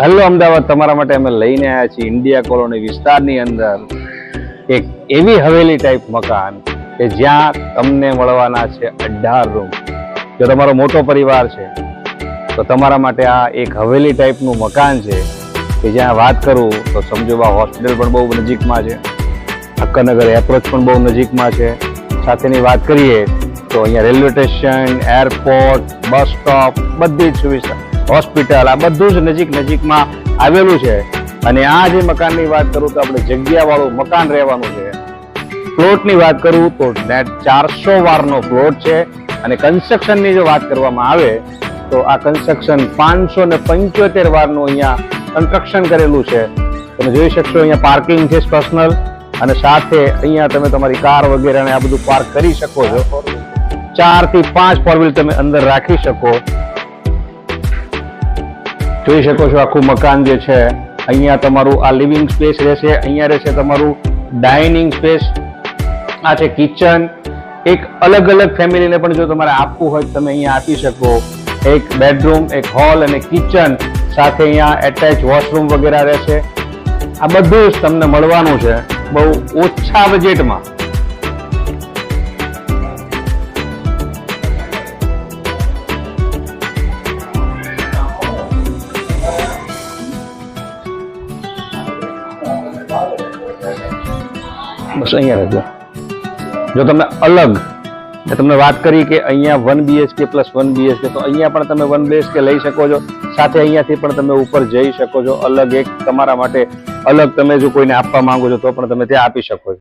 Hello Ahmedabad, તમારા માટે અમે લઈને આવ્યા છીએ ઇન્ડિયા કોલોની વિસ્તારની અંદર એક એવી હવેલી ટાઈપ મકાન કે જ્યાં તમને મળવાના છે 18 રૂમ. જો તમારો મોટો પરિવાર છે તો તમારા માટે આ એક હવેલી ટાઈપનું મકાન છે કે જ્યાં વાત કરું તો સમજો હોસ્પિટલ પણ બહુ નજીકમાં છે, અક્કરનગર એપ્રોચ પણ બહુ નજીકમાં છે. સાથેની વાત કરીએ તો અહીંયા railway station, airport, bus stop, બધી જ સુવિધા, હોસ્પિટલ, આ બધું જ નજીકમાં આવેલું છે. અને આ જે મકાનની વાત કરું તો આપણે જગ્યાવાળું મકાન રહેવાનું છે. પ્લોટની વાત કરું તો 400 વારનો પ્લોટ છે. અને કન્સ્ટ્રક્શનની જો વાત કરવામાં આવે તો આ કન્સ્ટ્રક્શન 575 વારનું અહીંયા કન્સ્ટ્રક્શન કરેલું છે. તમે જોઈ શકશો અહીંયા પાર્કિંગ છે પર્સનલ, અને સાથે અહીંયા તમે તમારી કાર વગેરે આ બધું પાર્ક કરી શકો છો. 4 થી 5 ફોર વ્હીલ તમે અંદર રાખી શકો. જોઈ શકો છો આખું મકાન જે છે. અહીંયા તમારું આ લિવિંગ સ્પેસ રહેશે, અહીંયા રહેશે તમારું ડાઇનિંગ સ્પેસ, આ છે કિચન. એક અલગ ફેમિલીને પણ જો તમારે આપવું હોય તમે અહીંયા આપી શકો. એક બેડરૂમ, એક હોલ અને કિચન, સાથે અહીંયા એટેચ વોશરૂમ વગેરે રહેશે. આ બધું જ તમને મળવાનું છે બહુ ઓછા બજેટમાં. બસ અહીંયા રહેજો. જો તમે અલગ તમને વાત કરી કે અહીંયા 1 BHK પ્લસ 1 BHK, તો અહીંયા પણ તમે 1 BHK લઈ શકો છો. સાથે અહીંયાથી પણ તમે ઉપર જઈ શકો છો. અલગ એક તમારા માટે અલગ તમે જો કોઈને આપવા માંગો છો તો પણ તમે ત્યાં આપી શકો છો.